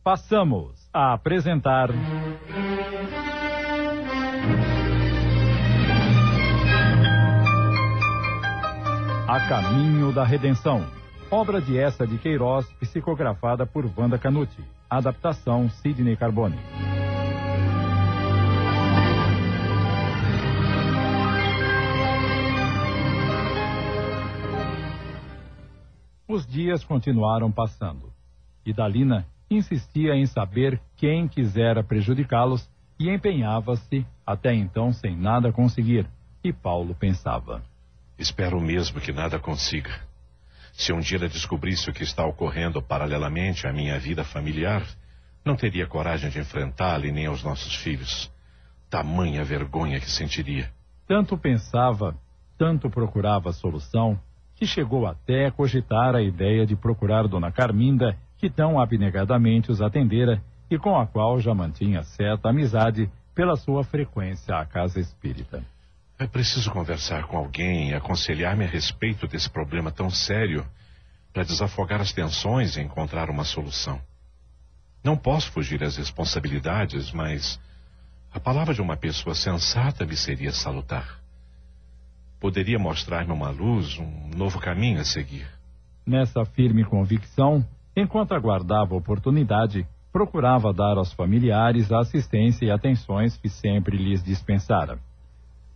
Passamos a apresentar... A Caminho da Redenção, obra de Eça de Queiroz, psicografada por Wanda Canuti. Adaptação Sidney Carbone. Os dias continuaram passando. Idalina insistia em saber quem quisera prejudicá-los e empenhava-se, até então sem nada conseguir. E Paulo pensava: espero mesmo que nada consiga. Se um dia ela descobrisse o que está ocorrendo paralelamente à minha vida familiar, não teria coragem de enfrentá-la e nem aos nossos filhos. Tamanha vergonha que sentiria. Tanto pensava, tanto procurava a solução, que chegou até a cogitar a ideia de procurar Dona Carminda, que tão abnegadamente os atendera e com a qual já mantinha certa amizade pela sua frequência à casa espírita. É preciso conversar com alguém e aconselhar-me a respeito desse problema tão sério para desafogar as tensões e encontrar uma solução. Não posso fugir às responsabilidades, mas a palavra de uma pessoa sensata me seria salutar. Poderia mostrar-me uma luz, um novo caminho a seguir. Nessa firme convicção, enquanto aguardava a oportunidade, procurava dar aos familiares a assistência e atenções que sempre lhes dispensara.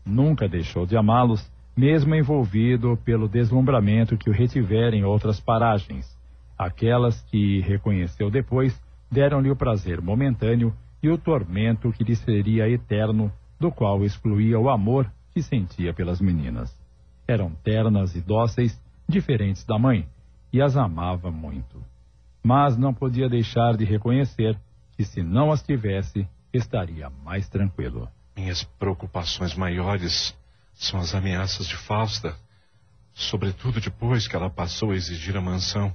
Nunca deixou de amá-los, mesmo envolvido pelo deslumbramento que o retivera em outras paragens. Aquelas que reconheceu depois deram-lhe o prazer momentâneo e o tormento que lhe seria eterno, do qual excluía o amor que sentia pelas meninas. Eram ternas e dóceis, diferentes da mãe, e as amava muito. Mas não podia deixar de reconhecer que, se não as tivesse, estaria mais tranquilo. Minhas preocupações maiores são as ameaças de Fausta, sobretudo depois que ela passou a exigir a mansão.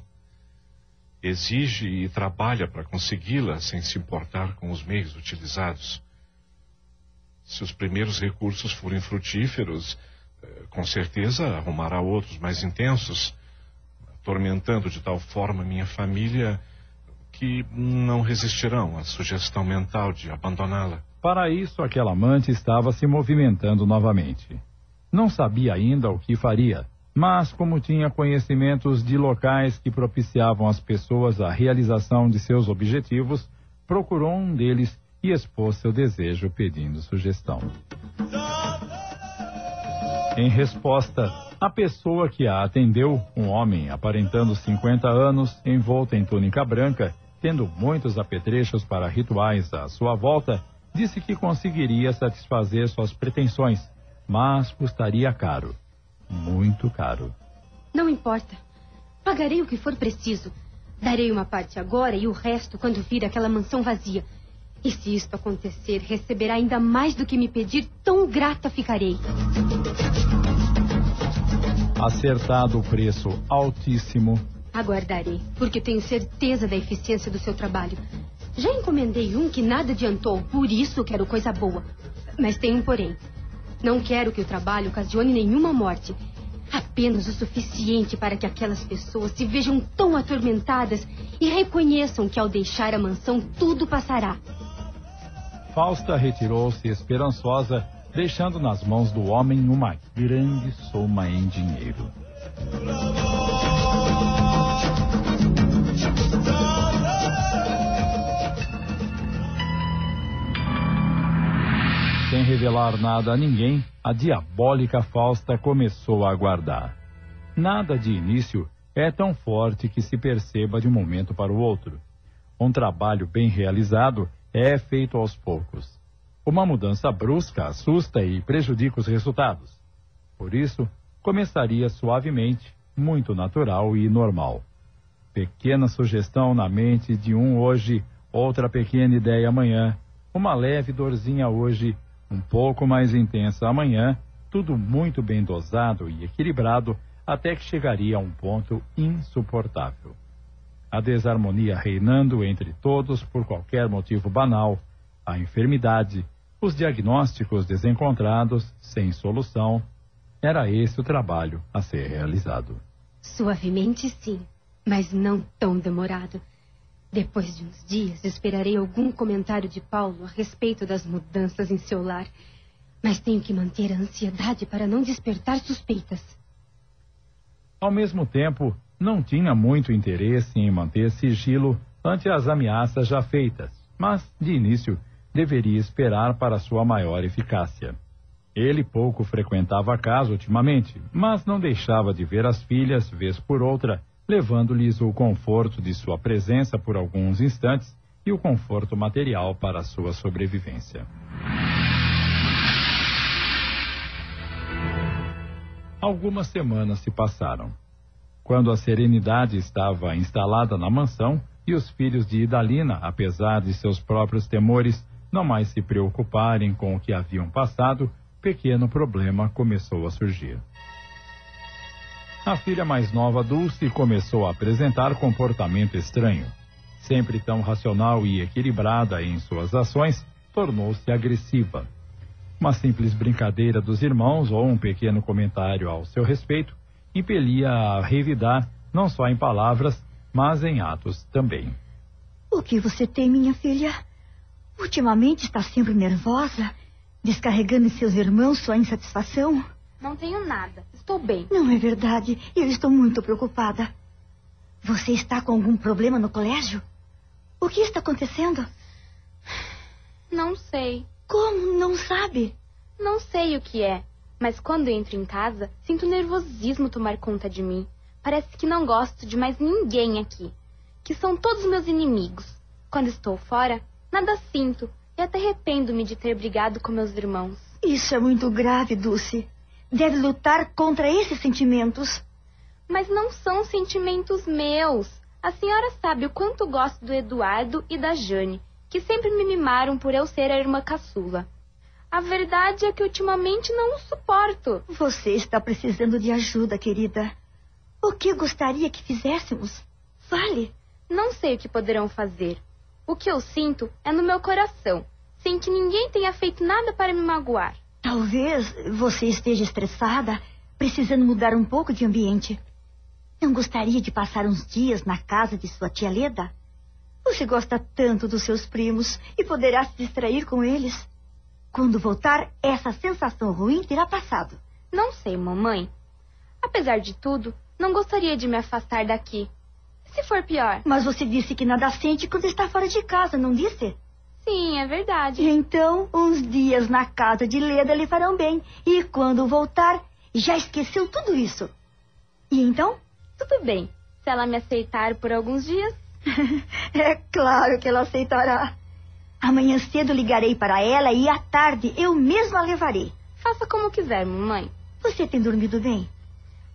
Exige e trabalha para consegui-la sem se importar com os meios utilizados. Se os primeiros recursos forem frutíferos, com certeza arrumará outros mais intensos, atormentando de tal forma minha família que não resistirão à sugestão mental de abandoná-la. Para isso, aquela amante estava se movimentando novamente. Não sabia ainda o que faria, mas como tinha conhecimentos de locais que propiciavam às pessoas a realização de seus objetivos, procurou um deles e expôs seu desejo pedindo sugestão. Em resposta, a pessoa que a atendeu, um homem aparentando 50 anos, envolto em túnica branca, tendo muitos apetrechos para rituais à sua volta, disse que conseguiria satisfazer suas pretensões, mas custaria caro. Muito caro. Não importa. Pagarei o que for preciso. Darei uma parte agora e o resto quando vir aquela mansão vazia. E se isto acontecer, receberá ainda mais do que me pedir, tão grata ficarei. Acertado o preço altíssimo. Aguardarei, porque tenho certeza da eficiência do seu trabalho. Já encomendei um que nada adiantou, por isso quero coisa boa. Mas tem um porém. Não quero que o trabalho ocasione nenhuma morte. Apenas o suficiente para que aquelas pessoas se vejam tão atormentadas e reconheçam que ao deixar a mansão tudo passará. Fausta retirou-se esperançosa, deixando nas mãos do homem uma grande soma em dinheiro. Sem revelar nada a ninguém, a diabólica Fausta começou a aguardar. Nada de início é tão forte que se perceba de um momento para o outro. Um trabalho bem realizado é feito aos poucos. Uma mudança brusca assusta e prejudica os resultados. Por isso, começaria suavemente, muito natural e normal. Pequena sugestão na mente de um hoje, outra pequena ideia amanhã, uma leve dorzinha hoje, um pouco mais intensa amanhã, tudo muito bem dosado e equilibrado, até que chegaria a um ponto insuportável. A desarmonia reinando entre todos por qualquer motivo banal, a enfermidade, os diagnósticos desencontrados, sem solução, era esse o trabalho a ser realizado. Suavemente sim, mas não tão demorado. Depois de uns dias, esperarei algum comentário de Paulo a respeito das mudanças em seu lar. Mas tenho que manter a ansiedade para não despertar suspeitas. Ao mesmo tempo, não tinha muito interesse em manter sigilo ante as ameaças já feitas, mas, de início, deveria esperar para sua maior eficácia. Ele pouco frequentava a casa ultimamente, mas não deixava de ver as filhas, vez por outra, levando-lhes o conforto de sua presença por alguns instantes e o conforto material para sua sobrevivência. Algumas semanas se passaram. Quando a serenidade estava instalada na mansão e os filhos de Idalina, apesar de seus próprios temores, não mais se preocuparem com o que haviam passado, pequeno problema começou a surgir. A filha mais nova, Dulce, começou a apresentar comportamento estranho. Sempre tão racional e equilibrada em suas ações, tornou-se agressiva. Uma simples brincadeira dos irmãos ou um pequeno comentário ao seu respeito impelia a revidar, não só em palavras, mas em atos também. O que você tem, minha filha? Ultimamente está sempre nervosa, descarregando em seus irmãos sua insatisfação? Não tenho nada. Estou bem. Não é verdade. Eu estou muito preocupada. Você está com algum problema no colégio? O que está acontecendo? Não sei. Como? Não sabe? Não sei o que é, mas quando entro em casa, sinto nervosismo tomar conta de mim. Parece que não gosto de mais ninguém aqui, que são todos meus inimigos. Quando estou fora, nada sinto e até arrependo-me de ter brigado com meus irmãos. Isso é muito grave, Dulce. Deve lutar contra esses sentimentos. Mas não são sentimentos meus. A senhora sabe o quanto gosto do Eduardo e da Jane, que sempre me mimaram por eu ser a irmã caçula. A verdade é que ultimamente não o suporto. Você está precisando de ajuda, querida. O que gostaria que fizéssemos? Fale. Não sei o que poderão fazer. O que eu sinto é no meu coração, sem que ninguém tenha feito nada para me magoar. Talvez você esteja estressada, precisando mudar um pouco de ambiente. Não gostaria de passar uns dias na casa de sua tia Leda? Você gosta tanto dos seus primos e poderá se distrair com eles. Quando voltar, essa sensação ruim terá passado. Não sei, mamãe. Apesar de tudo, não gostaria de me afastar daqui. E se for pior? Mas você disse que nada sente quando está fora de casa, não disse? Sim, é verdade. Então, uns dias na casa de Leda lhe farão bem. E quando voltar, já esqueceu tudo isso. E então? Tudo bem. Se ela me aceitar por alguns dias... É claro que ela aceitará. Amanhã cedo ligarei para ela e à tarde eu mesma a levarei. Faça como quiser, mamãe. Você tem dormido bem?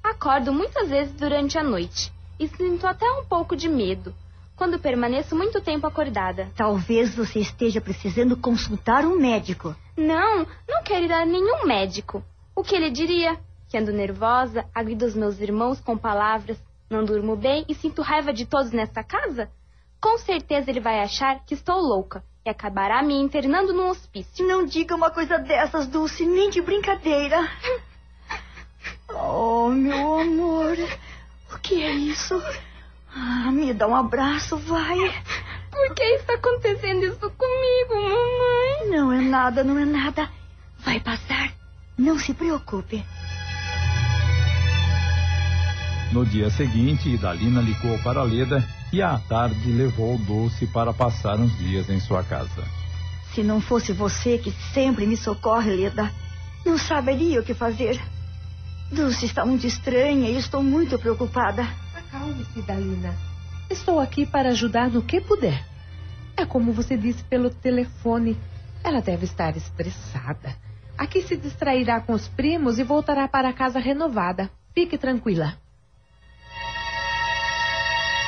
Acordo muitas vezes durante a noite e sinto até um pouco de medo quando permaneço muito tempo acordada. Talvez você esteja precisando consultar um médico. Não quero ir a nenhum médico. O que ele diria? Que ando nervosa, agrido os meus irmãos com palavras, não durmo bem e sinto raiva de todos nesta casa? Com certeza ele vai achar que estou louca e acabará me internando num hospício. Não diga uma coisa dessas, Dulce, nem de brincadeira. Oh, meu amor, o que é isso? Me dá um abraço, vai. Por que está acontecendo isso comigo, mamãe? Não é nada, não é nada. Vai passar, não se preocupe. No dia seguinte, Idalina ligou para Leda e à tarde levou Dulce para passar uns dias em sua casa. Se não fosse você que sempre me socorre, Leda, não saberia o que fazer. Dulce está muito estranha e estou muito preocupada. Acalme-se, Idalina. Estou aqui para ajudar no que puder. É como você disse pelo telefone. Ela deve estar estressada. Aqui se distrairá com os primos e voltará para casa renovada. Fique tranquila.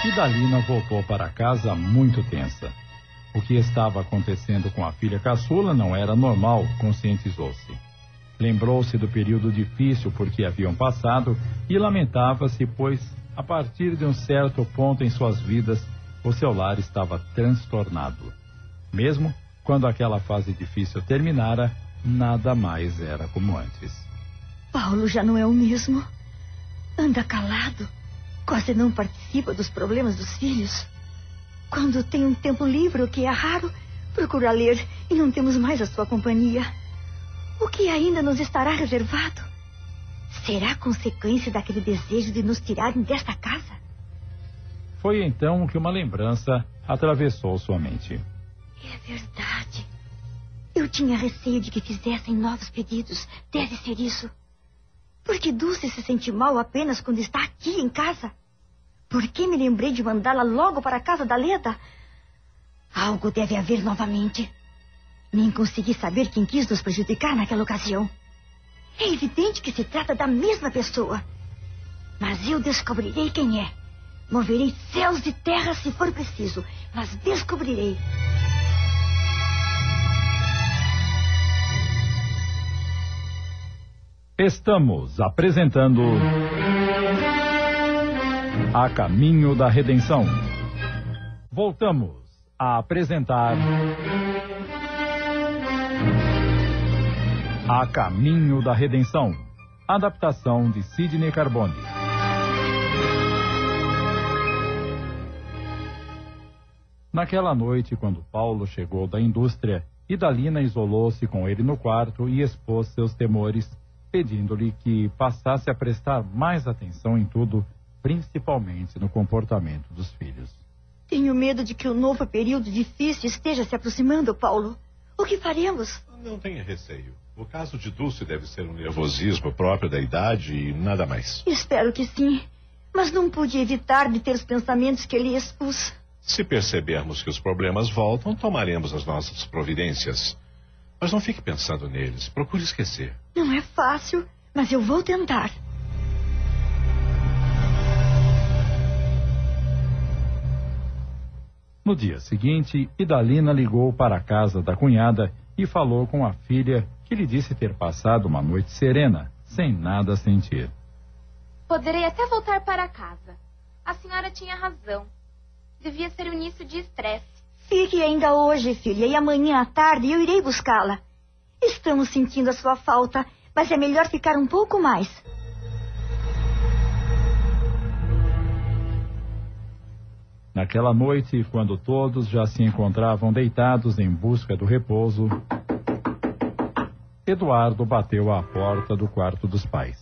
Idalina voltou para casa muito tensa. O que estava acontecendo com a filha caçula não era normal, conscientizou-se. Lembrou-se do período difícil por que haviam passado e lamentava-se, pois, a partir de um certo ponto em suas vidas, o seu lar estava transtornado. Mesmo quando aquela fase difícil terminara, nada mais era como antes. Paulo já não é o mesmo. Anda calado. Quase não participa dos problemas dos filhos. Quando tem um tempo livre, o que é raro, procura ler e não temos mais a sua companhia. O que ainda nos estará reservado? Será consequência daquele desejo de nos tirarem desta casa? Foi então que uma lembrança atravessou sua mente. É verdade. Eu tinha receio de que fizessem novos pedidos. Deve ser isso. Porque Dulce se sente mal apenas quando está aqui em casa. Por que me lembrei de mandá-la logo para a casa da Leda? Algo deve haver novamente. Nem consegui saber quem quis nos prejudicar naquela ocasião. É evidente que se trata da mesma pessoa. Mas eu descobrirei quem é. Moverei céus e terras se for preciso, mas descobrirei. Estamos apresentando A Caminho da Redenção. Voltamos a apresentar A Caminho da Redenção, adaptação de Sidney Carbone. Naquela noite, quando Paulo chegou da indústria, Idalina isolou-se com ele no quarto e expôs seus temores, pedindo-lhe que passasse a prestar mais atenção em tudo, principalmente no comportamento dos filhos. Tenho medo de que o novo período difícil esteja se aproximando, Paulo. O que faremos? Não tenha receio. O caso de Dulce deve ser um nervosismo próprio da idade e nada mais. Espero que sim. Mas não pude evitar de ter os pensamentos que ele expus. Se percebermos que os problemas voltam, tomaremos as nossas providências. Mas não fique pensando neles. Procure esquecer. Não é fácil, mas eu vou tentar. No dia seguinte, Idalina ligou para a casa da cunhada e falou com a filha, que lhe disse ter passado uma noite serena, sem nada sentir. Poderei até voltar para casa. A senhora tinha razão. Devia ser o início de estresse. Fique ainda hoje, filha, e amanhã à tarde eu irei buscá-la. Estamos sentindo a sua falta, mas é melhor ficar um pouco mais. Naquela noite, quando todos já se encontravam deitados em busca do repouso, Eduardo bateu à porta do quarto dos pais.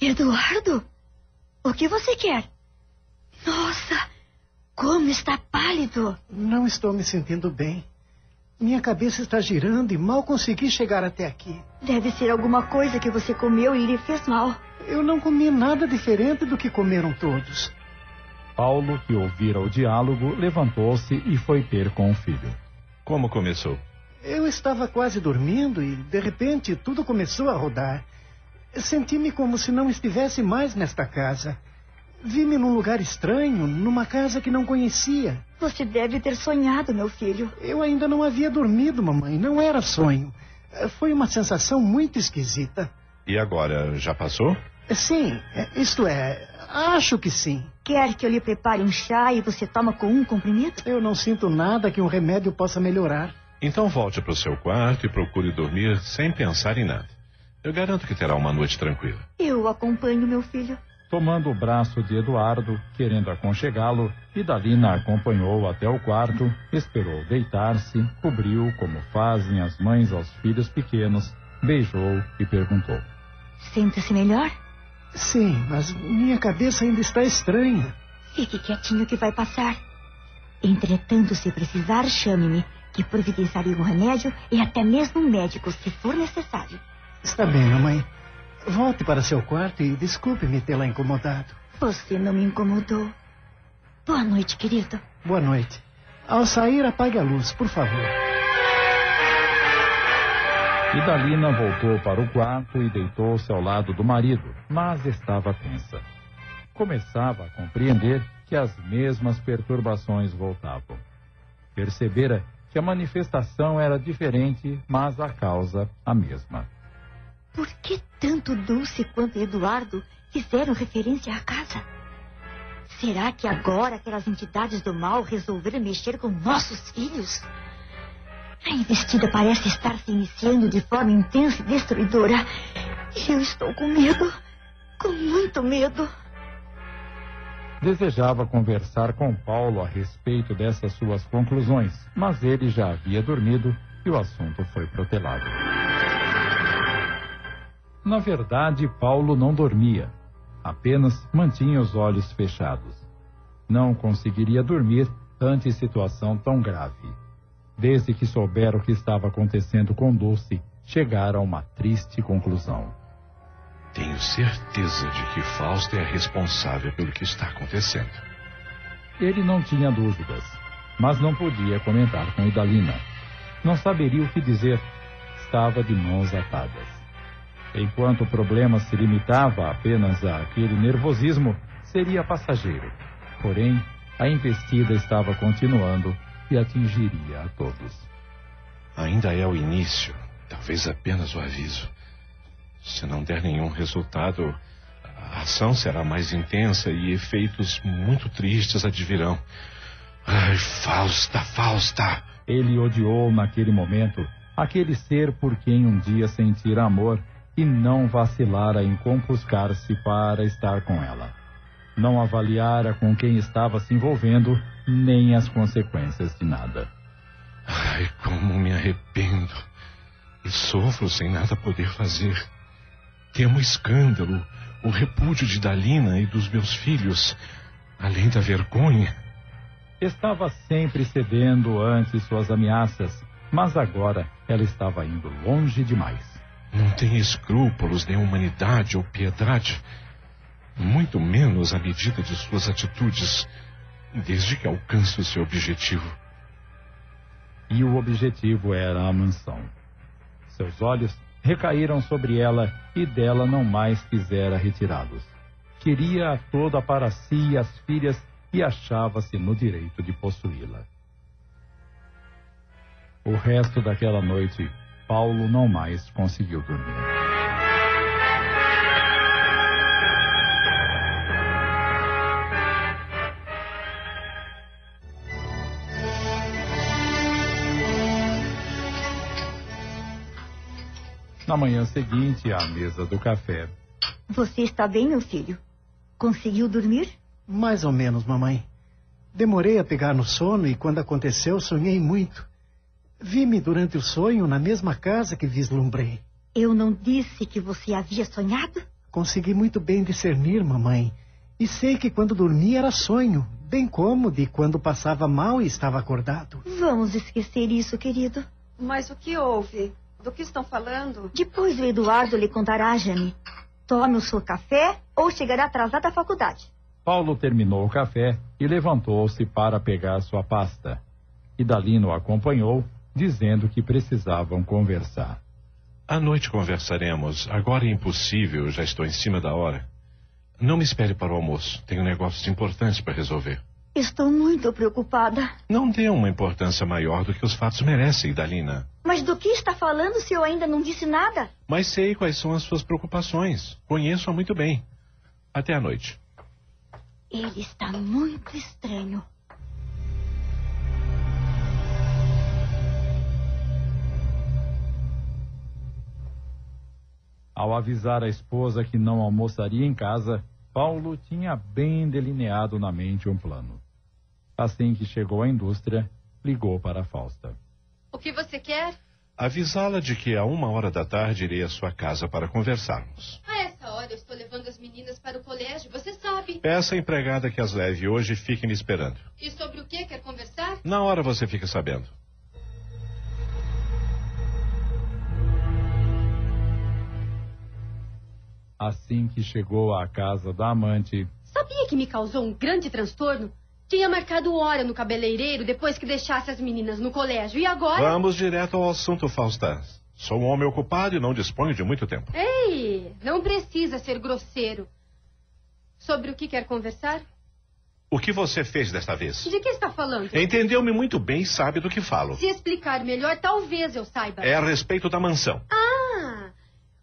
Eduardo? O que você quer? Nossa, como está pálido. Não estou me sentindo bem. Minha cabeça está girando e mal consegui chegar até aqui. Deve ser alguma coisa que você comeu e lhe fez mal. Eu não comi nada diferente do que comeram todos. Paulo, que ouvira o diálogo, levantou-se e foi ter com o filho. Como começou? Eu estava quase dormindo e, de repente, tudo começou a rodar. Senti-me como se não estivesse mais nesta casa. Vi-me num lugar estranho, numa casa que não conhecia. Você deve ter sonhado, meu filho. Eu ainda não havia dormido, mamãe. Não era sonho. Foi uma sensação muito esquisita. E agora, já passou? Sim, isto é, acho que sim. Quer que eu lhe prepare um chá e você toma com um comprimido? Eu não sinto nada que um remédio possa melhorar. Então volte para o seu quarto e procure dormir sem pensar em nada. Eu garanto que terá uma noite tranquila. Eu acompanho, meu filho. Tomando o braço de Eduardo, querendo aconchegá-lo, Idalina acompanhou até o quarto, esperou deitar-se, cobriu como fazem as mães aos filhos pequenos, beijou e perguntou. Sente-se melhor? Sim, mas minha cabeça ainda está estranha. Fique quietinho que vai passar. Entretanto, se precisar, chame-me, que providenciarei um remédio e até mesmo um médico, se for necessário. Está bem, mamãe. Volte para seu quarto e desculpe-me tê-la incomodado. Você não me incomodou. Boa noite, querido. Boa noite. Ao sair, apague a luz, por favor. Idalina voltou para o quarto e deitou-se ao lado do marido, mas estava tensa. Começava a compreender que as mesmas perturbações voltavam. Percebera que a manifestação era diferente, mas a causa a mesma. Por que tanto Dulce quanto Eduardo fizeram referência à casa? Será que agora aquelas entidades do mal resolveram mexer com nossos filhos? A investida parece estar se iniciando de forma intensa e destruidora. E eu estou com medo. Com muito medo. Desejava conversar com Paulo a respeito dessas suas conclusões, mas ele já havia dormido e o assunto foi protelado. Na verdade, Paulo não dormia, apenas mantinha os olhos fechados. Não conseguiria dormir ante situação tão grave. Desde que soubera o que estava acontecendo com Dulce, chegara a uma triste conclusão. Tenho certeza de que Fausta é a responsável pelo que está acontecendo. Ele não tinha dúvidas, mas não podia comentar com Idalina. Não saberia o que dizer. Estava de mãos atadas. Enquanto o problema se limitava apenas àquele nervosismo, seria passageiro. Porém, a investida estava continuando e atingiria a todos. Ainda é o início, talvez apenas o aviso. Se não der nenhum resultado, a ação será mais intensa e efeitos muito tristes advirão. Ai, Fausta, Fausta! Ele odiou naquele momento aquele ser por quem um dia sentira amor e não vacilara em compuscar-se para estar com ela. Não avaliara com quem estava se envolvendo, nem as consequências de nada. Ai, como me arrependo. E sofro sem nada poder fazer. Temo o escândalo, o repúdio de Idalina e dos meus filhos, além da vergonha. Estava sempre cedendo ante suas ameaças, mas agora ela estava indo longe demais. Não tem escrúpulos, nem humanidade ou piedade, muito menos a medida de suas atitudes, desde que alcance o seu objetivo. E o objetivo era a mansão. Seus olhos recaíram sobre ela e dela não mais quisera retirá-los. Queria-a toda para si e as filhas e achava-se no direito de possuí-la. O resto daquela noite, Paulo não mais conseguiu dormir. Na manhã seguinte, à mesa do café. Você está bem, meu filho? Conseguiu dormir? Mais ou menos, mamãe. Demorei a pegar no sono e quando aconteceu, sonhei muito. Vi-me durante o sonho na mesma casa que vislumbrei. Eu não disse que você havia sonhado? Consegui muito bem discernir, mamãe. E sei que quando dormia era sonho, bem como de quando passava mal e estava acordado. Vamos esquecer isso, querido. Mas o que houve? Do que estão falando? Depois o Eduardo lhe contará, Jane. Tome o seu café ou chegará atrasado à faculdade. Paulo terminou o café e levantou-se para pegar sua pasta. Idalina o acompanhou, dizendo que precisavam conversar. À noite conversaremos. Agora é impossível, já estou em cima da hora. Não me espere para o almoço. Tenho negócios importantes para resolver. Estou muito preocupada. Não dê uma importância maior do que os fatos merecem, Idalina. Mas do que está falando se eu ainda não disse nada? Mas sei quais são as suas preocupações. Conheço-a muito bem. Até à noite. Ele está muito estranho. Ao avisar a esposa que não almoçaria em casa, Paulo tinha bem delineado na mente um plano. Assim que chegou à indústria, ligou para a Fausta. O que você quer? Avisá-la de que a 1h da tarde irei à sua casa para conversarmos. A essa hora eu estou levando as meninas para o colégio, você sabe. Peça à empregada que as leve hoje e fique me esperando. E sobre o que quer conversar? Na hora você fica sabendo. Assim que chegou à casa da amante... Sabia que me causou um grande transtorno? Tinha marcado hora no cabeleireiro depois que deixasse as meninas no colégio. E agora... Vamos direto ao assunto, Fausta. Sou um homem ocupado e não disponho de muito tempo. Ei, não precisa ser grosseiro. Sobre o que quer conversar? O que você fez desta vez? De que está falando? Entendeu-me muito bem e sabe do que falo. Se explicar melhor, talvez eu saiba. É a respeito da mansão. Ah,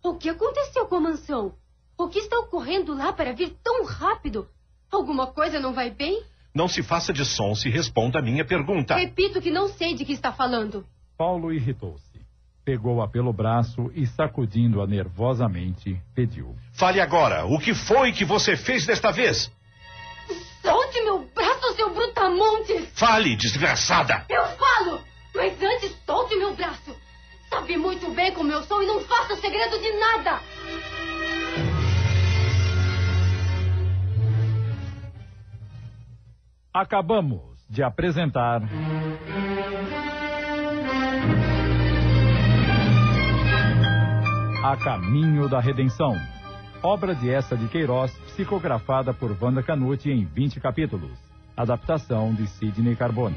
o que aconteceu com a mansão? O que está ocorrendo lá para vir tão rápido? Alguma coisa não vai bem? Não se faça de sonso e responda a minha pergunta. Repito que não sei de que está falando. Paulo irritou-se. Pegou-a pelo braço e, sacudindo-a nervosamente, pediu. Fale agora. O que foi que você fez desta vez? Solte meu braço, seu brutamontes! Fale, desgraçada! Eu falo! Mas antes, solte meu braço! Sabe muito bem como eu sou e não faça segredo de nada! Acabamos de apresentar... A Caminho da Redenção. Obra de Eça de Queiroz, psicografada por Wanda Canuti em 20 capítulos. Adaptação de Sidney Carbone.